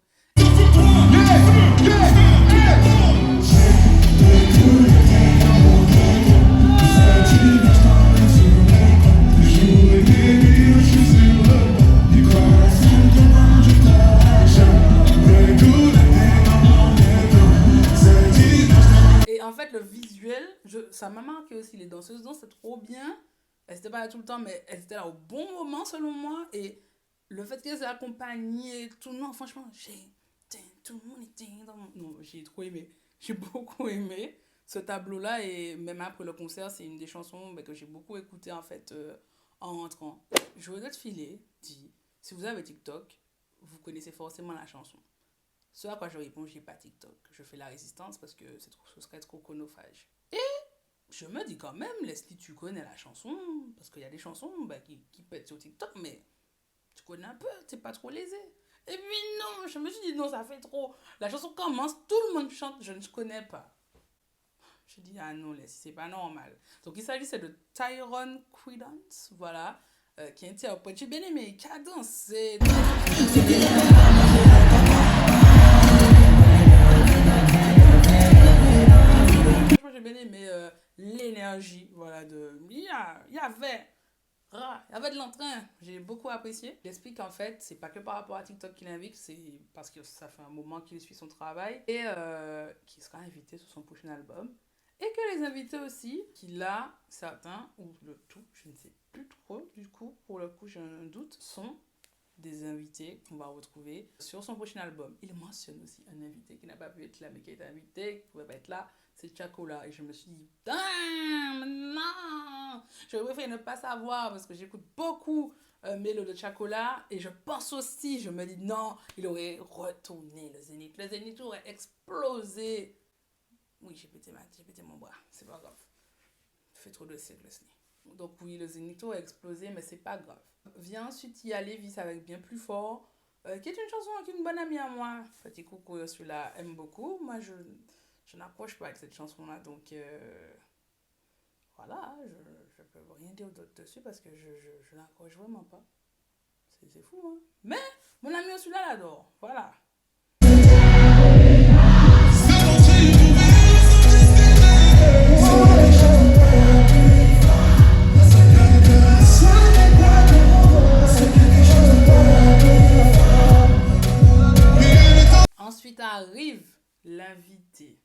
Et en fait, le visuel, ça m'a marqué aussi. Les danseuses dansent trop bien. Elles n'étaient pas là tout le temps, mais elles étaient là au bon moment, selon moi. Et le fait qu'elles aient accompagné tout, non, franchement, j'ai trop aimé. J'ai beaucoup aimé ce tableau-là. Et même après le concert, c'est une des chansons que j'ai beaucoup écoutées, en fait, en rentrant. Joël Filé dit, si vous avez TikTok, vous connaissez forcément la chanson. Ce à quoi je réponds, j'ai pas TikTok. Je fais la résistance parce que ce serait trop chronophage. Et je me dis quand même, Leslie, tu connais la chanson. Parce qu'il y a des chansons qui pètent sur TikTok, mais tu connais un peu, t'es pas trop lésé. Et puis non, je me suis dit non, ça fait trop. La chanson commence, tout le monde chante, je ne connais pas. Je dis ah non, Leslie, c'est pas normal. Donc il s'agissait de Tyrone Credence, voilà, qui interprète. J'ai bien aimé, qui a dansé. J'ai bien aimé l'énergie, voilà, il y avait de l'entrain, j'ai beaucoup apprécié. Il explique qu'en fait, c'est pas que par rapport à TikTok qu'il invite, c'est parce que ça fait un moment qu'il suit son travail et qu'il sera invité sur son prochain album. Et que les invités aussi, qu'il a certains, ou le tout, je ne sais plus trop, du coup, pour le coup, j'ai un doute, sont des invités qu'on va retrouver sur son prochain album. Il mentionne aussi un invité qui n'a pas pu être là, mais qui est invité, qui ne pouvait pas être là, c'est Chacola. Et je me suis dit, non, je préfère ne pas savoir parce que j'écoute beaucoup Mélo de Chacola et je pense aussi, je me dis, non, il aurait retourné le Zénith. Le Zénith aurait explosé. Oui, j'ai pété mon bras, c'est pas grave. Fais trop de siècles, Leslie. Donc oui, le Zénith a explosé, mais c'est pas grave. Viens ensuite y aller, vis avec bien plus fort, qui est une chanson avec une bonne amie à moi. Petit coucou, celui-là aime beaucoup. Moi, je n'approche pas avec cette chanson-là, donc voilà, je peux rien dire d'autre dessus parce que je n'accroche vraiment pas. C'est fou, hein. Mais mon ami celui-là l'adore, voilà. Ensuite arrive l'invité.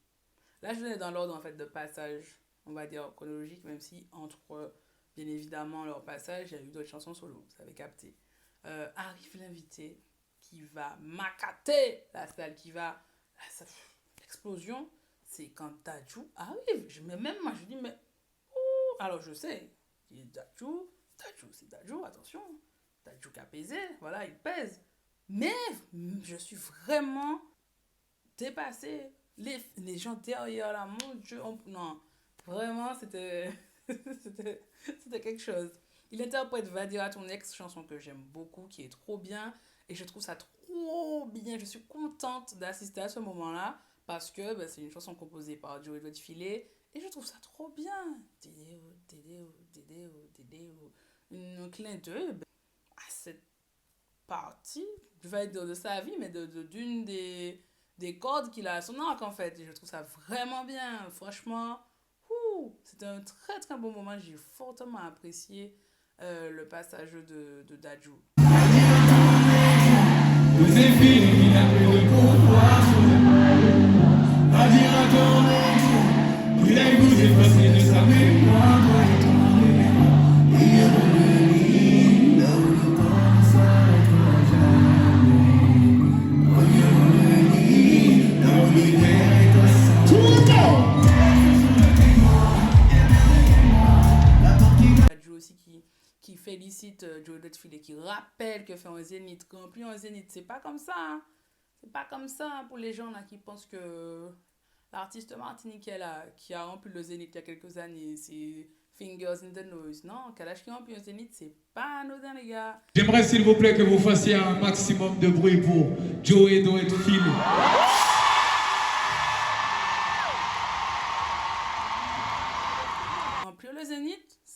Là, je venais dans l'ordre en fait de passage, on va dire chronologique, même si entre bien évidemment leur passage, il y a eu d'autres chansons solo, vous avez capté. Arrive l'invité qui va macater la salle, qui va l'explosion. C'est quand Dadju arrive. Moi je dis mais alors je sais, Dadju, c'est Dadju, attention, Dadju qui a pesé, voilà, il pèse. Mais je suis vraiment dépassée. Les gens derrière là, mon Dieu, non, vraiment, c'était quelque chose. Il interprète Va dire à ton ex, chanson que j'aime beaucoup, qui est trop bien, et je trouve ça trop bien. Je suis contente d'assister à ce moment-là, parce que c'est une chanson composée par Joël Filé, et je trouve ça trop bien. Un clin d'œil à cette partie, je vais dire de sa vie, mais d'une des cordes qu'il a à son arc en fait. Et je trouve ça vraiment bien, franchement. C'était un très très bon moment, j'ai fortement apprécié le passage de Dadju. Qui félicite Joël Filé, qui rappelle que fait un Zénith, rempli un Zénith, c'est pas comme ça, hein. C'est pas comme ça hein, pour les gens là qui pensent que l'artiste martiniquais là, qui a rempli le Zénith il y a quelques années, c'est Fingers in the Noise. Non, Kalash qui a rempli un Zénith, c'est pas anodin les gars. J'aimerais s'il vous plaît que vous fassiez un maximum de bruit pour Joël Filé.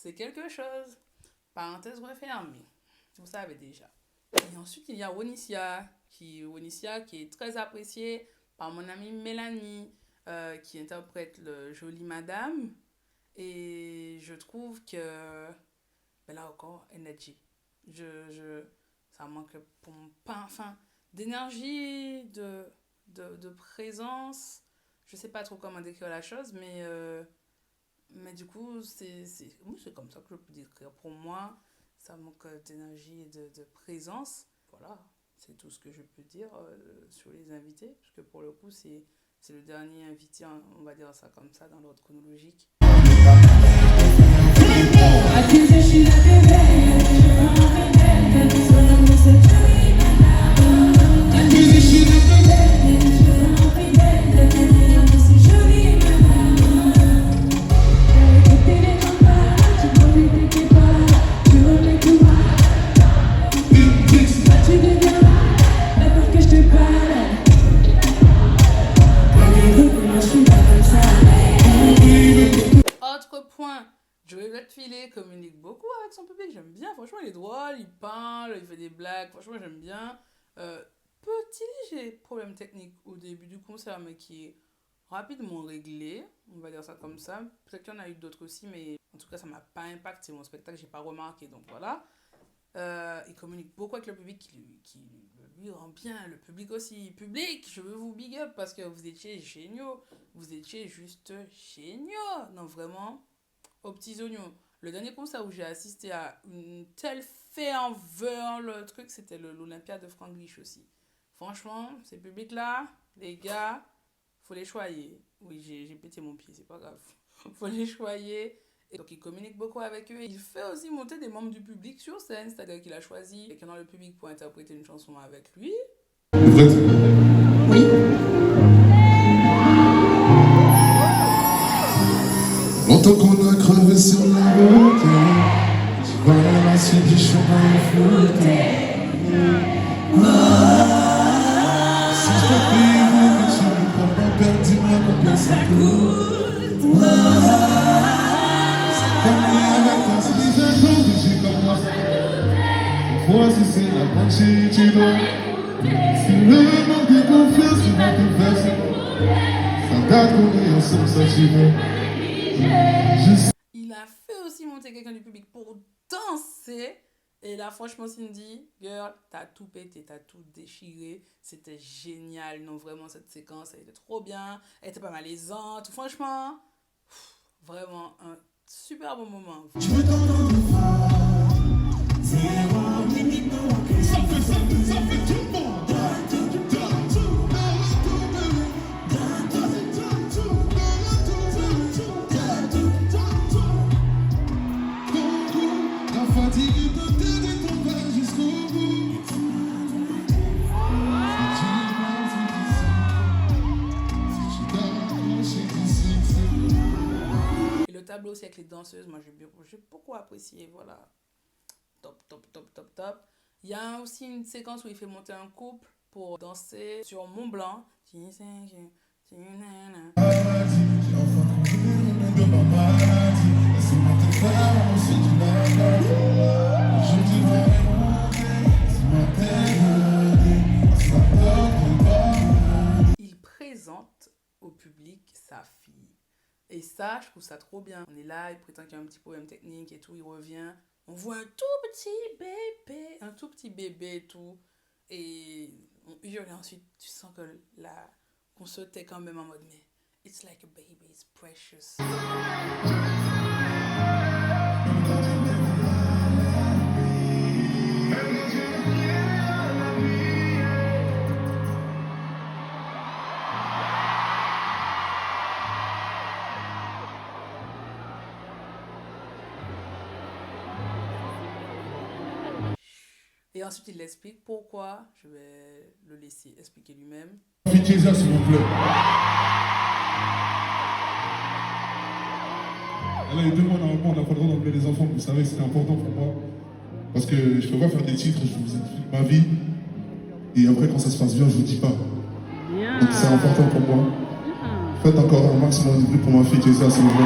c'est quelque chose. Parenthèse refermée. Vous savez déjà. Et ensuite, il y a Onissia qui est très appréciée par mon amie Mélanie, qui interprète le Jolie Madame. Et je trouve que, ben là encore, énergie. Ça manque pour mon pain, enfin, d'énergie, de présence. Je sais pas trop comment décrire la chose, mais du coup, c'est comme ça que je peux décrire. Pour moi, ça manque d'énergie et de présence. Voilà, c'est tout ce que je peux dire sur les invités. Parce que pour le coup, c'est le dernier invité, on va dire ça comme ça, dans l'ordre chronologique. Autre point, Joey Godfilet communique beaucoup avec son public, j'aime bien, franchement il est drôle, il parle, il fait des blagues, franchement j'aime bien. Petit léger problème technique au début du concert, mais qui est rapidement réglé, on va dire ça comme ça. Peut-être qu'il y en a eu d'autres aussi, mais en tout cas ça m'a pas impacté mon spectacle, j'ai pas remarqué, donc voilà. Il communique beaucoup avec le public qui lui rend bien, le public aussi. Public, je veux vous big up parce que vous étiez géniaux, vous étiez juste géniaux. Non, vraiment, aux petits oignons. Le dernier concert où j'ai assisté à une telle ferveur, le truc, c'était l'Olympia de Franglish aussi. Franchement, ces publics-là, les gars, faut les choyer. Oui, j'ai pété mon pied, c'est pas grave. Faut les choyer. Et donc, il communique beaucoup avec eux. Il fait aussi monter des membres du public sur scène, c'est-à-dire qu'il a choisi quelqu'un dans le public pour interpréter une chanson avec lui. Oui. Longtemps qu'on a crevé sur la route, tu vois la suite du chemin flouté. Si je te prie, que tu me prends pas perdre, dis-moi combien ça coûte. Si c'est la pensée, tu dois. Si le manque de confiance, tu vas te faire. Ça date qu'on est ensemble, ça tu veux. Il a fait aussi monter quelqu'un du public pour danser. Et là, franchement, Cindy, girl, t'as tout pété, t'as tout déchiré. C'était génial. Non, vraiment, cette séquence, elle était trop bien. Elle était pas malaisante. Franchement, vraiment un super bon moment. Je veux t'entendre fort. Zéro limite, non, ça fait tout le monde. La fatigue peut t'aider ton père jusqu'au bout. Et le tableau aussi avec les danseuses, moi j'ai beaucoup apprécié, voilà. Top. Il y a aussi une séquence où il fait monter un couple pour danser sur Mont Blanc. Il présente au public sa fille. Et ça, je trouve ça trop bien. On est là, il prétend qu'il y a un petit problème technique et tout, il revient. On voit un tout petit bébé et tout. Et on hurle et ensuite, tu sens que là, qu'on se tait quand même en mode, mais it's like a baby, it's precious. Et ensuite, il l'explique pourquoi. Je vais le laisser expliquer lui-même. Invitez ça, s'il vous plaît. Elle a eu 2 mois normalement, on n'a pas le droit d'enlever les enfants. Vous savez, c'est important pour moi. Parce que je ne peux pas faire des titres, je vous explique ma vie. Et après, quand ça se passe bien, je ne vous dis pas. Donc c'est important pour moi. Faites encore un maximum de bruit pour ma fille, ça, s'il vous plaît.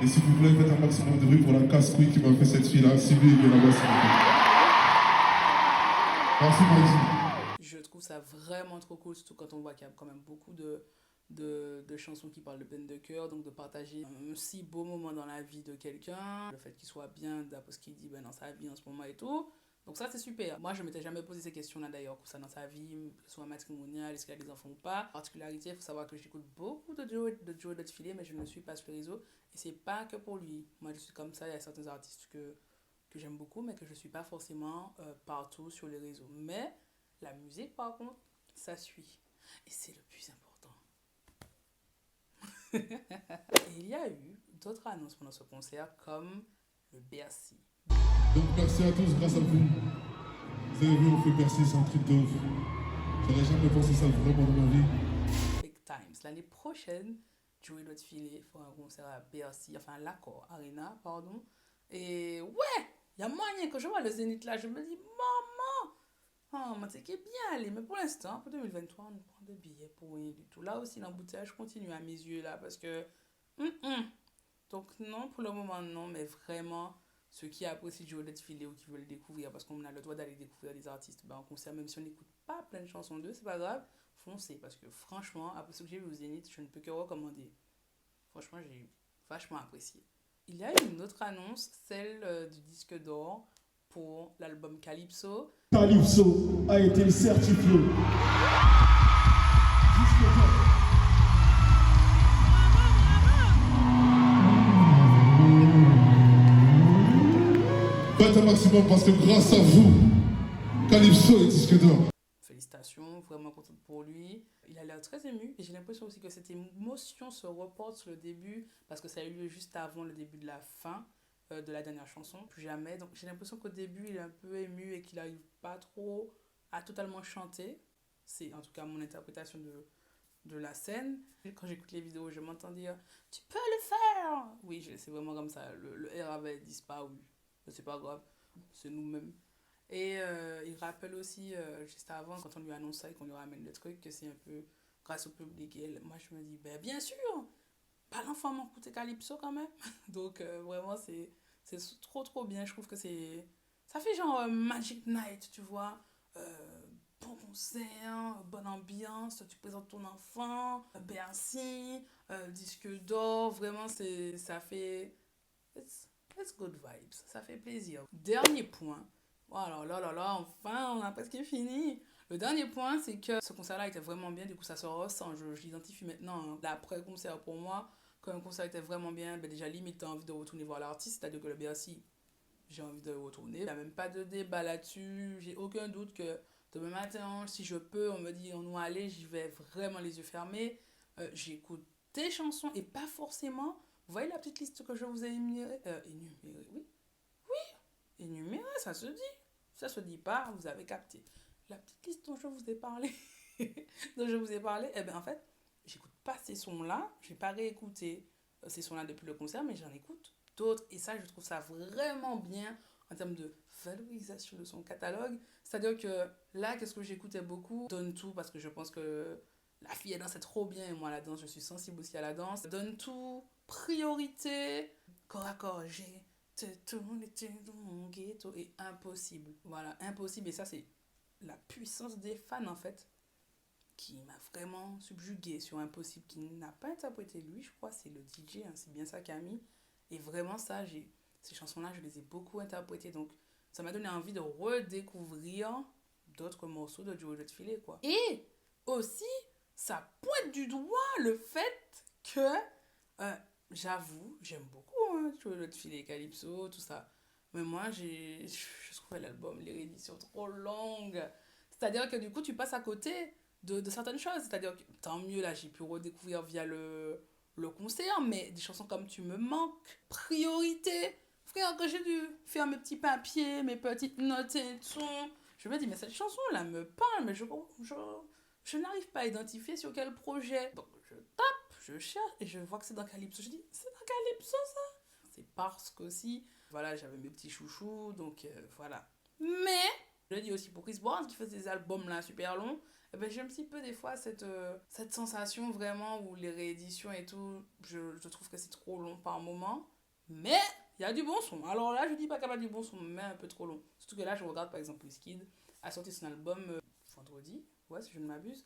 Et s'il vous plaît, faites un maximum de bruit pour la casse-couille qui m'a fait cette fille-là. Sylvie, viens là-bas, s'il vous plaît. Merci, Maïs. Je trouve ça vraiment trop cool, surtout quand on voit qu'il y a quand même beaucoup de chansons qui parlent de peine de cœur, donc de partager un si beau moment dans la vie de quelqu'un, le fait qu'il soit bien d'après ce qu'il dit dans sa vie en ce moment et tout. Donc ça c'est super. Moi je m'étais jamais posé ces questions-là d'ailleurs, pour ça dans sa vie, que ce soit matrimonial, est-ce qu'il a des enfants ou pas. Particularité, il faut savoir que j'écoute beaucoup de Joe Dotfilet, mais je ne le suis pas sur les réseaux. Et c'est pas que pour lui. Moi je suis comme ça, il y a certains artistes que j'aime beaucoup, mais que je suis pas forcément partout sur les réseaux. Mais la musique par contre, ça suit. Et c'est le plus important. Et il y a eu d'autres annonces pendant ce concert comme le Bercy. Donc merci à tous, grâce à vous. Vous avez vu, on fait Bercy, c'est un truc de ouf. J'aurais jamais pensé ça vraiment dans ma vie. Big Times. L'année prochaine, Joey Dotfilet fera un concert à Bercy, enfin à l'Accor Arena, pardon. Et ouais, il y a moyen que je vois le Zénith là, je me dis, maman, oh, moi c'est qui est bien allé. Mais pour l'instant, pour 2023, on ne prend de billets pour rien du tout. Là aussi, l'embouteillage continue à mes yeux là, parce que... Donc non, pour le moment non, mais vraiment... Ceux qui apprécient Joe Dotfilet ou qui veulent le découvrir, parce qu'on a le droit d'aller découvrir des artistes en concert, même si on n'écoute pas plein de chansons d'eux, c'est pas grave, foncez, parce que franchement, après ce que j'ai vu au Zénith, je ne peux que recommander. Franchement, j'ai vachement apprécié. Il y a eu une autre annonce, celle du disque d'or pour l'album Calypso. Calypso a été certifié. Faites un maximum parce que grâce à vous, Calypso est disque d'or. Félicitations, vraiment contente pour lui. Il a l'air très ému et j'ai l'impression aussi que cette émotion se reporte sur le début parce que ça a eu lieu juste avant le début de la fin de la dernière chanson, Plus jamais. Donc j'ai l'impression qu'au début il est un peu ému et qu'il n'arrive pas trop à totalement chanter. C'est en tout cas mon interprétation de la scène. Quand j'écoute les vidéos, je m'entends dire « Tu peux le faire !» Oui, c'est vraiment comme ça. Le R avait disparu. C'est pas grave, c'est nous-mêmes. Et il rappelle aussi, juste avant, quand on lui annonce ça et qu'on lui ramène le truc, que c'est un peu grâce au public. Et moi, je me dis, ben, bien sûr, pas l'enfant m'a coûté Calypso quand même. Donc, vraiment, c'est trop bien. Je trouve que ça fait genre Magic Night, tu vois. Bon concert, bonne ambiance, tu présentes ton enfant, Bercy, disque d'or. Vraiment, ça fait... It's good vibes, ça fait plaisir. Dernier point, oh là, enfin, on a presque fini. Le dernier point, c'est que ce concert-là était vraiment bien, du coup ça se ressent, je l'identifie maintenant. L'après-concert pour moi, quand un concert était vraiment bien, ben déjà limite t'as envie de retourner voir l'artiste, c'est-à-dire que le Bercy, j'ai envie de retourner. Il n'y a même pas de débat là-dessus, j'ai aucun doute que demain matin, si je peux, on me dit on doit aller, j'y vais vraiment les yeux fermés. J'écoute des chansons et pas forcément... Vous voyez la petite liste que je vous ai énumérée, oui, énumérée, ça se dit. Ça se dit pas, vous avez capté. La petite liste dont je vous ai parlé, eh bien en fait, j'écoute pas ces sons-là, j'ai pas réécouté ces sons-là depuis le concert, mais j'en écoute d'autres. Et ça, je trouve ça vraiment bien en termes de valorisation de son catalogue. C'est-à-dire que là, qu'est-ce que j'écoutais beaucoup? Donne tout, parce que je pense que la fille, elle dansait trop bien, et moi, la danse, je suis sensible aussi à la danse. Donne tout, priorité, corps à corps, j'ai tout l'été dans mon ghetto, et impossible. Voilà, impossible, et ça, c'est la puissance des fans, en fait, qui m'a vraiment subjuguée sur Impossible, qui n'a pas interprété lui, je crois, c'est le DJ, hein, c'est bien ça Camille. Et vraiment, ça, ces chansons-là, je les ai beaucoup interprétées, donc ça m'a donné envie de redécouvrir d'autres morceaux de Joe Dotfilet, quoi. Et aussi, ça pointe du doigt le fait que, j'avoue, j'aime beaucoup Joe Dotfilet, Calypso, tout ça. Mais moi, je trouvais l'album, les rééditions trop longues. C'est-à-dire que du coup, tu passes à côté de certaines choses. C'est-à-dire que tant mieux, là, j'ai pu redécouvrir via le concert, mais des chansons comme Tu me manques, Priorité. Frère, quand j'ai dû faire mes petits papiers, mes petites notes et tout, je me dis, mais cette chanson-là me parle, mais je n'arrive pas à identifier sur quel projet. Donc, je tape, je cherche, et je vois que c'est dans Calypso. Je dis, c'est dans Calypso, ça? C'est parce qu'aussi, voilà, j'avais mes petits chouchous, donc voilà. Mais, Je le dis aussi pour Chris Brown qui fait des albums là super longs. Eh ben, j'ai un petit peu des fois cette sensation vraiment où les rééditions et tout, je trouve que c'est trop long par moment. Mais il y a du bon son. Alors là, je dis pas qu'il y a pas du bon son, mais un peu trop long. Surtout que là, je regarde par exemple Wizkid a sorti son album vendredi, ouais, si je ne m'abuse.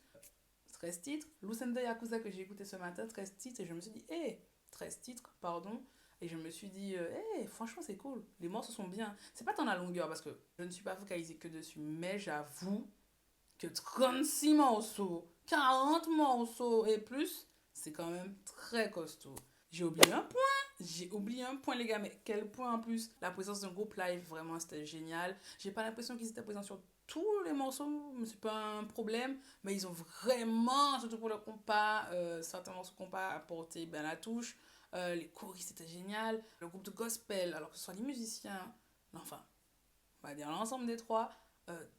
13 titres. Lucenda Yakuza que j'ai écouté ce matin, 13 titres, et je me suis dit, 13 titres, pardon. Et je me suis dit, franchement, c'est cool. Les morceaux sont bien. C'est pas tant la longueur, parce que je ne suis pas focalisée que dessus, mais j'avoue que 36 morceaux, 40 morceaux et plus, c'est quand même très costaud. J'ai oublié un point, les gars, mais quel point en plus. La présence d'un groupe live, vraiment, c'était génial. J'ai pas l'impression qu'ils étaient présents sur tous les morceaux, mais c'est pas un problème. Mais ils ont vraiment, surtout pour le compas, certains morceaux compas apporté ben, la touche. Les choristes, c'était génial. Le groupe de gospel, alors que ce soit les musiciens, enfin, on va dire l'ensemble des trois,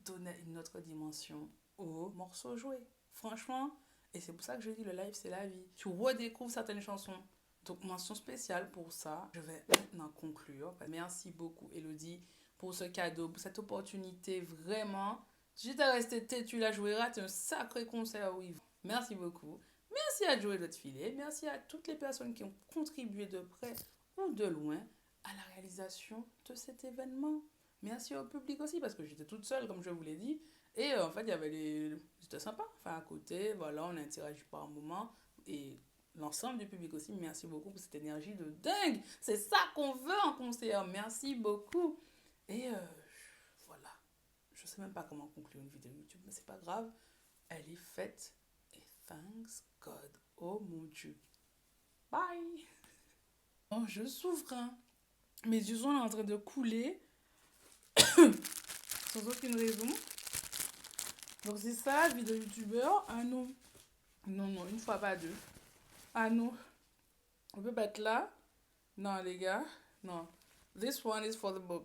donnait une autre dimension aux morceaux joués. Franchement, et c'est pour ça que je dis le live, c'est la vie. Tu redécouvres certaines chansons. Donc, mention spéciale pour ça. Je vais maintenant conclure. Merci beaucoup, Elodie, pour ce cadeau, pour cette opportunité. Vraiment, j'étais restée têtue là, je vais rater un sacré concert. Oui, merci beaucoup. Merci à Joe et d'autres filets. Merci à toutes les personnes qui ont contribué de près ou de loin à la réalisation de cet événement. Merci au public aussi, parce que j'étais toute seule, comme je vous l'ai dit. Et en fait, il y avait les... C'était sympa. Enfin, à côté, voilà, on a interagi par un moment. Et l'ensemble du public aussi, merci beaucoup pour cette énergie de dingue. C'est ça qu'on veut en concert. Merci beaucoup. Et voilà. Je sais même pas comment conclure une vidéo YouTube, mais c'est pas grave. Elle est faite. Et thanks God. Oh mon Dieu. Bye. Oh, je souffre, hein. Mes yeux sont en train de couler. Sans aucune raison. Donc c'est ça, vidéo youtubeur. Ah non. Non, une fois pas deux. Ah non. On peut pas être là. Non, les gars. Non. This one is for the book.